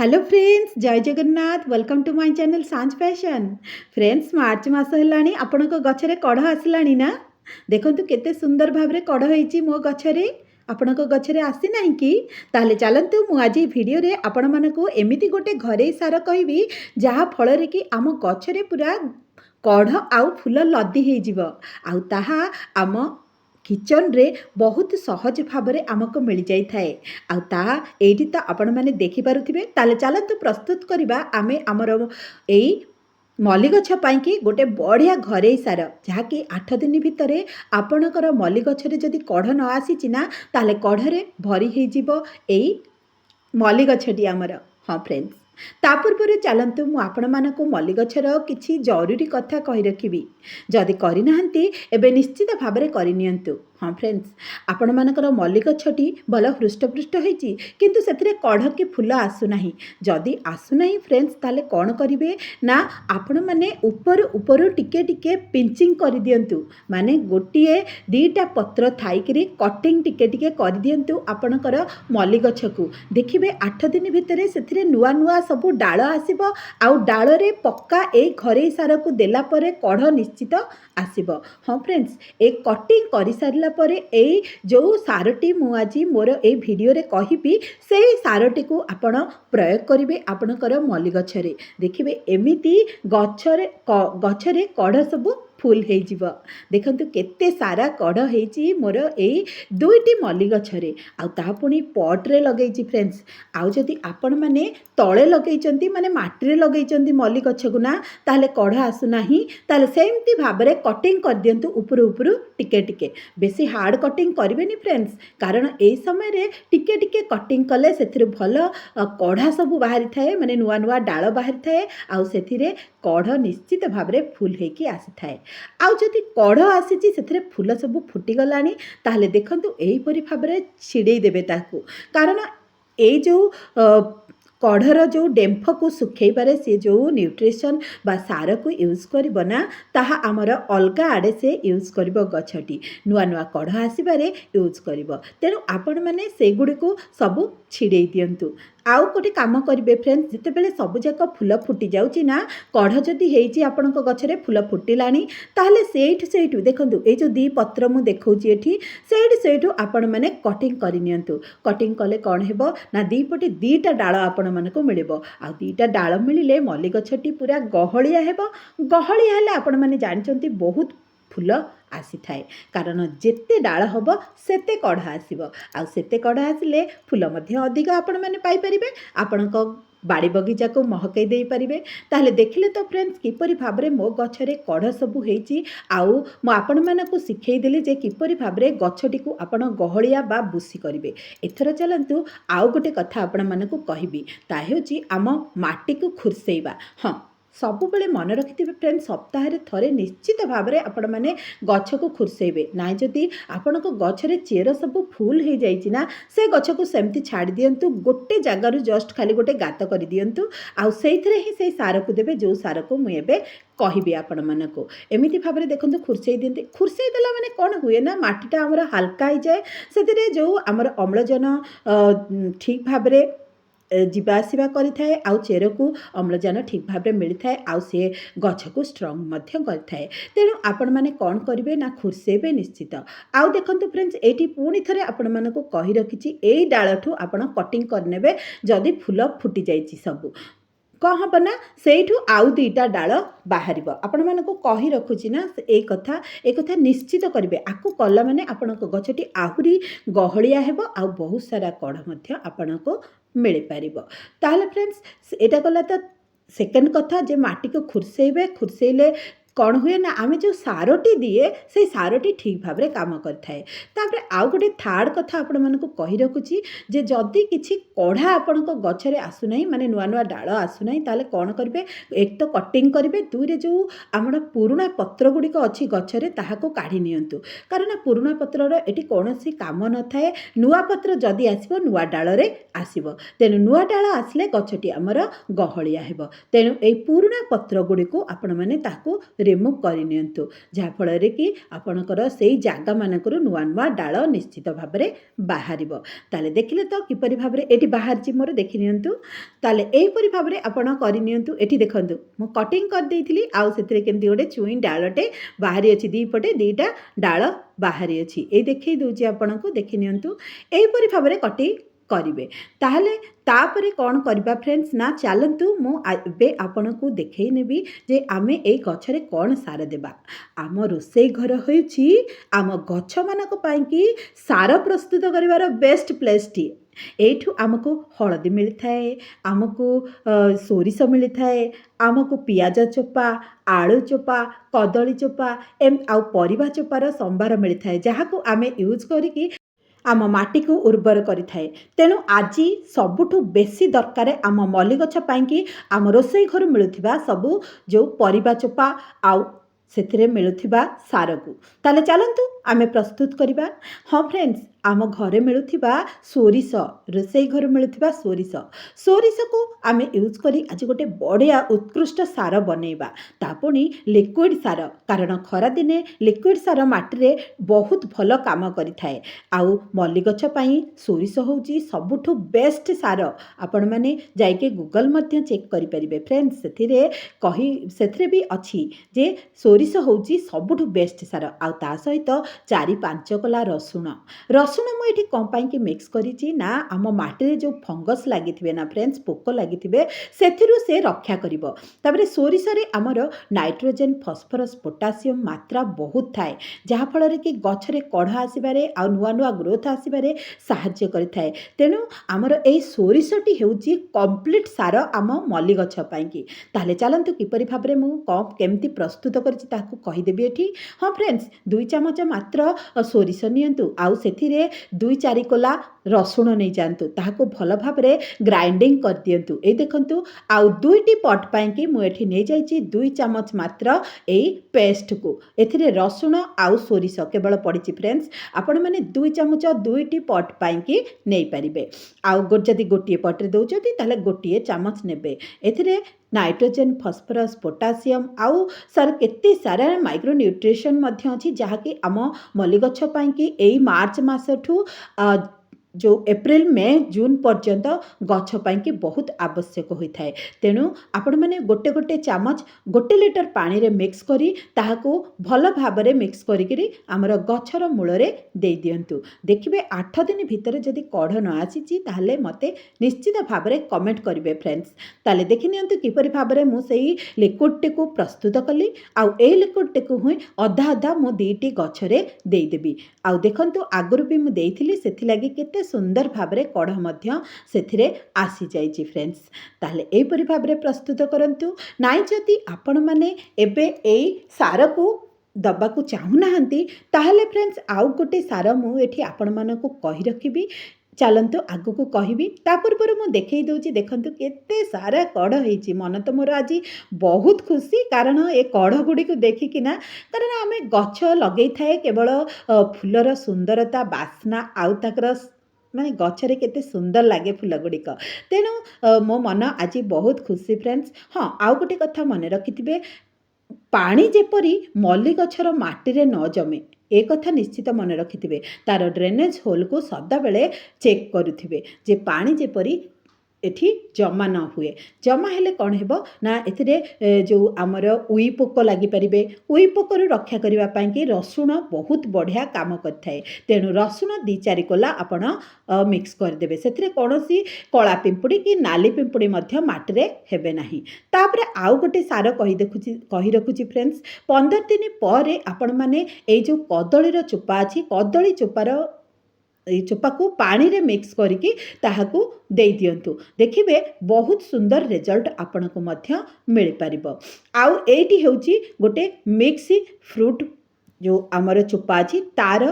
Hello friends, जय Jagannath. Welcome to my channel Sanjh fashion. Friends, March मास हेलानी आपणक गछरे कढ़ आसिलानी ना। देखंतु केते सुंदर भाबरे कढ़ होईची मो गछरे। आपणक गछरे आसी नाही कि ताले चलंतु मु आज वीडियो रे आपण मानको एमिति गोटे घरे सार कहबी जहा फल रे कि आम गछरे पूरा कढ़ आउ फूल लदी हे जीव आउ ताहा आम किचन रे बहुत सहज भाव में आमको मिल जाई थाए आउ ता एठी तो आपण माने देखि पारुथिबे। ताले चलतु प्रस्तुत करबा आमे हमर एई मल्ली गछ पाइंकी गोटे बढ़िया घरे सार जहाँकि 8 दिन भितर आपणकर मल्ली गछरे जदि कढ़ न आसीची ना ताले कढ़रे भरी हे जीवो एई मल्ली गछटी आमर। हाँ फ्रेंड्स, ता पूर्व चलतु मु आपण मानकु मल्ली गछर किछि जरूरी कथा कहि रखिबी। जदि करि नाहंती एबे निश्चित भाव में करनियंतु। हाँ फ्रेंड्स, आपण मानकर मल्ली गछटी भल हृष्टपृष्ट होईची किंतु सेथिरे कढ़ कि फूल आसु नाही। जदि आसु नाही फ्रेंड्स ताले कोन करिवे ना आपण माने ऊपर ऊपर टिके टिके पिंचिंग कर दियंतु। माने गोटिए दीटा पत्र थाइकरी कटिंग टिके टिके कर दियंतु आपणकर मल्ली गछकु। देखिबे 8 दिन भितरे सेथिरे नुआ नुआ सबु डाळ आसीबो आउ डाळरे पक्का ए घरे सार को देला परे कढ़ निश्चित आसीबो। हाँ फ्रेंड्स, ए कटिंग करि सारिला परे ए जो सारटी मु आज मोर ए वीडियो रे कहिबी से सारटी को आपण प्रयोग करिवे आपणकर मल्ली गछरे। देखिबे एमिति गछरे कढ़ सबु फुल हो जीव। देखंतु केते सारा कढ़ होईची मोर एई दुईटी मल्ली गछरे आउ ता पुनी पॉट रे लगेईची फ्रेंड्स। आउ जदि आपण माने तळे लगेईचंती माने माटी रे लगेईचंती मल्ली गछकु ना ताले कढ़ आसु नाही ताले सेमती भाबरे कटिंग कर दियंतु ऊपर ऊपर टिके टिके। बेसी हार्ड कटिंग करिवेनी फ्रेंड्स, कारण एई समय रे टिके टिके कटिंग कले सेथिरे भल कढ़ा सब बाहरी थाए, माने नुआ नुआ डाळ बाहरी थाए आउ सेथिरे कढ़ निश्चित भाबरे फुल हेकी आसी थाए। आउ जदि कढ़ आसीची सेथिरे फूल सब फुटी गलानी ताहले देखंतु एही परि भाबरे छिड़ेई देबे ताकू, कारण ए जो कढ़र जो डेम्फ को सुखई पारे से जो न्यूट्रिशन बा सार को यूज कर ना ताहा आमर अलगा आड़े से यूज कर गछटी नुआ नुआ कढ़ आसबारे यूज कर। तेणु आपण मैंने से गुड़ी को सबू छिड़े दिंतु। आउ गोटे काम करेंगे फ्रेंड्स, जितेबाला सबूक फूल फुटी जाऊँगी ना कढ़ जदि होती आपण गचरे फूल फुटिलानी ताहले सेठू देखंतु ए जो दी पत्र मु देखौची एठी सेठू आपण माने कटिंग करनियंतु। कटिंग कले कौन हेबो ना दी पटे दीटा डाळ आपण मानकु मिलिबो आ दीटा डाळ मिलिले मल्ली गछटी पूरा गहळिया हेबो। गहळिया हेले आपण माने जानिचंती बहुत फूल आसी थाए, कारण जेते डाळ हबो सेते कढ़ आसीबो आ सेते कढ़ आसिले फूल मध्ये अधिक आपण माने पाई परिबे। आपणक बाड़ी बगीचा को महकई दे पारिबे। ताहले देखिले तो फ्रेंड्स किपरि भाबरे मो गछरे कढ़ सबु हेइची आउ मो आपण मानकु सिखै देली जे किपरि भाबरे गछटी को आपण गहळिया बा बुसी करिवे। एथर चलंतु आउ गोटे कथा आपण मानकु कहिबी, ता हेउची आम माटी को खुरसेइबा। हाँ, सबुबले मन रखिथिबे फ्रेंड्स, सप्ताह रे थरे निश्चित भाव में आपण माने गछ को खुरसेइबे ना। जदि आपणक गछरे चेर सब फुल हो जाइछि ना से गछ को सेमती छाड़ी दियंतु। गोटे जगार जस्ट खाली गोटे गात कर दियंतु आउ सेइथरे ही से सार को देबे जो सार को मु एबे कहिबे आपण मानको। एमिति भाव में देखंतु खुरसेई दियंते। खुरसेई देला माने कोन हुए ना माटीटा हमर हल्का हो जाए, सेतिरे जो हमर अम्लजान ठीक भाव में जीवा आसवा करिथाए आउ चेर को अम्लजान ठीक भाव में मिली थाए आउ से गछ को स्ट्रंग मध्य करिथाए। तेणु आपण माने कौन करिवे ना खुरसेबे निश्चित। आउ देखंतु फ्रेंड्स, एठी पुणी थरे आपण मानको कहि रखिछि एई डाळठू आपण कटिंग करनेबे। जदि फूल फुटी जाइछि सबु कौन हम ना सेठू आउ दीटा डाळ बाहर आपण मानक कही रखुची ना एक कथा निश्चित करेंगे। आपको कला माने आपण गछटी आहुरी गहलिया हेबो आउ बहुत सारा कढ़ मध्य आपण को मिल पार। ताहले फ्रेंड्स एटा गला तो सेकेंड कथा जे माटी को खुरसेबे। खुरसेले कौन हुए ना आमे जो सारटी दिए से सारटी ठीक भाव में काम करथाए। तापरे आउ गोटे थर्ड कथा आपण मानक कहि रखुची जे जदि किछि कढ़ा आपण गछरे आसु नाही माने नुआ नुआ डाळ आसु नाही ताले कौन करिवे, एक तो कटिंग करिवे, दुई रे जो आमर पुराणा पत्र गुड़िक अच्छी गछरे ताहाको काढ़ी नियंतु। कारण पुराणा पत्रर एटी कौनसी काम न थाए। नुआ पत्र जदि आसीबो नुआ डाଳରେ आसीबो, तेणु नुआ डाळ आसले गछटी आमर गहलिया हेबो। तेणु ए पुराणा पत्र गुड़िक आपण माने ताहाको रिमूव करनियंतु जहाँफल कि आपणकर से जगह मानक नुआ नुआ डाल निश्चित भाव में बाहर ताले देखिले तो किपरि भाव में ये बाहर मोर देखिनियंतु ताले एहीपरि भाव में आपण करनियंतु एठी देखंतु मु कटिंग कर देइथिली आउ सेतिरे केमती गोटे चुई डालटे बाहरी अछि दीपटे दीटा डाल बाहरी अछि ए देखै दउची आपणको देखिनियंतु एहीपरि भाव में कटिंग करिवे ताहले तापरे कौन करबा फ्रेंड्स ना चलतु मुझे आपण को देखई नेबी जे आमे ए गछरे कौन सार देबा आम रोसई घर होइछि आम गछ मानक पाई कि सार प्रस्तुत करिवार बेस्ट प्लेस टी एठू आमको हलदी मिलता है आमको सोरिष मिलता है आमको पियाज चोपा आलू चोपा कदली चोपा एम आउ परिबा चोपार संभार मिलता है जहाँ को आमे यूज करिकी आम माटी को उर्वर करिथाए तेणु आज सबुठु बेसी दरकार आम मल्ली गछ पाई आम रोसई घर मिलुथिबा सबु जो परिबा चोपा आउ सेथिरे मिलुथिबा सार को ताले चलंतु आमे प्रस्तुत करिबा। हाँ फ्रेंड्स आम घरे मिलुथिबा सोरिष रोसई घर मिलुथिबा सोरिष को आमे यूज करी आज गोटे बढ़िया उत्कृष्ट सार बनैबा तापुणी लिक्विड सार कारण खरा दिने लिक्विड सार माटी बहुत भल काम करिथाए आउ मल्ली गछ पई सोरिष होउची सबुठु बेस्ट सार आपण माने जाइके गूगल मध्य चेक करि परिबे फ्रेंड्स सेथिरे भी अछि जे सोरिष होउची सबुठु बेस्ट सार आउ ता सहित 4-5 कला रसुण मुझे कौन पाई मिक्स करी ना आम माटी जो फंगस लगी ना फ्रेंड्स पोक लगी से रक्षा कर सोरिष आमर नाइट्रोजेन फस्फरस पोटासियम मात्रा बहुत थाए जहाँफल कि गछरे कढ़ आसबारे आ नुआ नुआ ग्रोथ आसबारे साहाय्य करिथाए तेणु आमर ए सोरिषटी हेउची कंप्लीट सार आम मल्ली गछ पाई ताले चलतु किपरि भाव में मुझे केमती प्रस्तुत करछि कहीदेवी एठी। हाँ फ्रेंड्स 2 चामच मात्र सोरिष नियंतु आउ सेथिरे 2-4 कोला रसुण नहीं जातु ताहाको भल भाव में ग्राइंडिंग कर दियंतु ए देखंतु आउ 2टी पट पाई कि मुझे नहीं जाइए 2 चामच मात्र ए पेस्ट को एथिरे रसुण आउ सोरिष केवल पड़ी फ्रेंड्स आपण मैंने 2 चामच 2टी पट पाई कि नहीं पारिबे आउ जदि गोटे पट्रे दउचती ताले गोटे चामच नेबे एथिरे नाइट्रोजेन फस्फरस पोटासियम आउ सर केते सारा माइक्रो न्यूट्रिशन अच्छी जहाँकि आम मल्ली गछ पाई कि एई मार्च मासठू जो एप्रिल मे जून पर्यंत गछ पाई कि बहुत आवश्यक होता है तेणु आपण मैंने गोटे गोटे चामच 1 लिटर पानी रे मिक्स करी ताहाको भल भाव में मिक्स करी आमर गछर मूल रे दे दियंतु देखिबे 8 दिन भितर जदि कढ़ न आसी ताहले मते निश्चित भाव में कमेंट करिवे फ्रेंड्स ताले देखि नियंतु किपरि भाव में मु सेही लिक्विड टेको प्रस्तुत कली आउ ए लिक्विड टेको हुई अधा अधा मु 2टी गछरे देई देबी आउ देखंतु आगुरु भी मु देइथिली सेथि लागि केते सुंदर भाव में कढ़ मध्य सेथिरे आसी जाइछि फ्रेंड्स ताहले एपरि भाव में प्रस्तुत करंतु नाइ जदि आपण माने एबे एई सार को दबाकू चाहूनाहांती ताहले फ्रेंड्स आउ गोटे सार मु एठी आपण मानकू कहि रखिबी चलतु आगु को कहबी तापूर्व मुझे देखई दूची देखंतु केते सारा कढ़ होइछि मन तो मोर आज बहुत खुशी कारण ए कढ़ गुड़ी को देखिकिना कारण आम गछ लगे थाए केवल फूलर सुंदरता बास्ना आउ ताकर माने गछरे केते सुंदर लगे फूल गुड़िक तेणु मो मन आज बहुत खुशी फ्रेंड्स। हाँ आउ गोटे कथा मन रखिथिबे पानी जेपरी मल्ली गछर माटी रे न जमे ए कथा निश्चित मन रखिथिबे तार ड्रेनेज होल को सदा बेले चेक करुथिबे जे पानी जेपरी एठी जमा न हुए जमा हेले कौन हेबो ना एथिरे जो आमर उई पोक लगी पारिबे उई पोकर रक्षा करिवा पाई कि रसुण बहुत बढ़िया काम करथाए तेणु रसुण 2-4 कोला आपण मिक्स कर देबे सेथिरे कोनोसी कला पिंपुड़ी कि नाली पिंपुड़ी मध्य माटी रे हेबे नाही तापरे आउ गोटे सार कहि रखुची फ्रेंड्स 15 दिन पर आपण माने ए जो कदली रो चोपा अछि कदली चोपार चोपा को पानी रे मिक्स करके ताहाकू दे दियंतु देखिबे बहुत सुंदर रिजल्ट आपण को मध्य मिल पारिबो आउ एटी हेउची गोटे मिक्स फ्रूट जो आमर चोपा अछि तार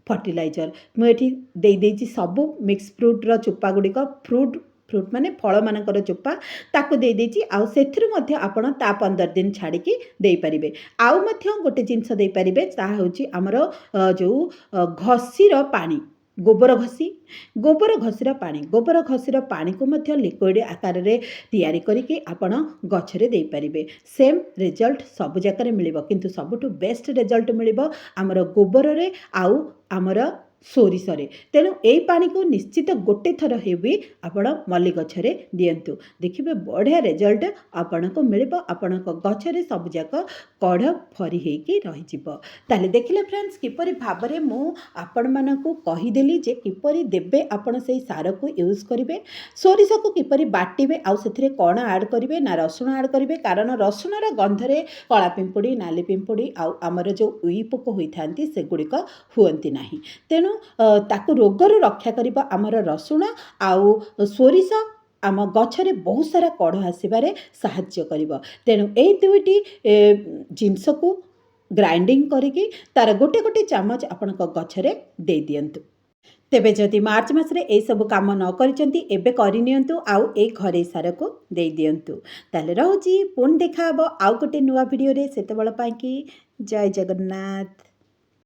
फर्टिलाइजर मुझे दे देछि सब मिक्स फ्रूट रो चोपा गुडी को फ्रूट माने फल मानकर चोपा ताको दे देछि आउ सेथिरु मध्य आपण ता 15 दिन छाड़ी की दे परिबे आउ मध्य गोटे जिंस दे परिबे ता होछि हमरो जो घसी रो पानी ଗୋବର ଘଷିର ପାଣି ଗୋବର ଘଷିର ପାଣିକୁ ମଧ୍ୟ ଲିକ୍ୱିଡ଼ ଆକାରରେ ତିଆରି କରିକି ଆପଣ ଗଛରେ ଦେଇପାରିବେ। ସେମ୍ ରେଜଲ୍ଟ ସବୁ ଜାଗାରେ ମିଳିବ, କିନ୍ତୁ ସବୁଠୁ ବେଷ୍ଟ ରେଜଲ୍ଟ ମିଳିବ ଆମର ଗୋବରରେ ଆଉ ଆମର ସୋରିଷରେ। ତେଣୁ ଏଇ ପାଣିକୁ ନିଶ୍ଚିତ ଗୋଟେ ଥର ହେବି ଆପଣ ମଲ୍ଲି ଗଛରେ ଦିଅନ୍ତୁ, ଦେଖିବେ ବଢ଼ିଆ ରେଜଲ୍ଟ ଆପଣଙ୍କୁ ମିଳିବ। ଆପଣଙ୍କ ଗଛରେ ସବୁଯାକ କଢ଼ ଭରି ହେଇକି ରହିଯିବ। ତାହେଲେ ଦେଖିଲେ ଫ୍ରେଣ୍ଡସ୍, କିପରି ଭାବରେ ମୁଁ ଆପଣମାନଙ୍କୁ କହିଦେଲି ଯେ କିପରି ଦେବେ ଆପଣ ସେଇ ସାରକୁ ୟୁଜ୍ କରିବେ। ସୋରିଷକୁ କିପରି ବାଟିବେ ଆଉ ସେଥିରେ କ'ଣ ଆଡ଼୍ କରିବେ ନା ରସୁଣ ଆଡ଼୍ କରିବେ, କାରଣ ରସୁଣର ଗନ୍ଧରେ କଳା ପିମ୍ପୁଡ଼ି, ନାଲି ପିମ୍ପୁଡ଼ି ଆଉ ଆମର ଯେଉଁ ଉଇ ପୋକ ହୋଇଥାନ୍ତି ସେଗୁଡ଼ିକ ହୁଅନ୍ତି ନାହିଁ। ତେଣୁ ତାକୁ ରୋଗରୁ ରକ୍ଷା କରିବ ଆମର ରସୁଣ ଆଉ ସୋରିଷ ଆମ ଗଛରେ ବହୁତ ସାରା କଢ଼ ଆସିବାରେ ସାହାଯ୍ୟ କରିବ। ତେଣୁ ଏଇ ଦୁଇଟି ଜିନିଷକୁ ଗ୍ରାଇଣ୍ଡିଙ୍ଗ କରିକି ତାର ଗୋଟେ ଗୋଟେ ଚାମଚ ଆପଣଙ୍କ ଗଛରେ ଦେଇଦିଅନ୍ତୁ। ତେବେ ଯଦି ମାର୍ଚ୍ଚ ମାସରେ ଏଇସବୁ କାମ ନ କରିଛନ୍ତି ଏବେ କରିନିଅନ୍ତୁ ଆଉ ଏଇ ଘରୋଇ ସାରକୁ ଦେଇଦିଅନ୍ତୁ। ତାହେଲେ ରହୁଛି, ପୁଣି ଦେଖାହେବ ଆଉ ଗୋଟେ ନୂଆ ଭିଡ଼ିଓରେ। ସେତେବେଳେ ପାଇଁକି ଜୟ ଜଗନ୍ନାଥ।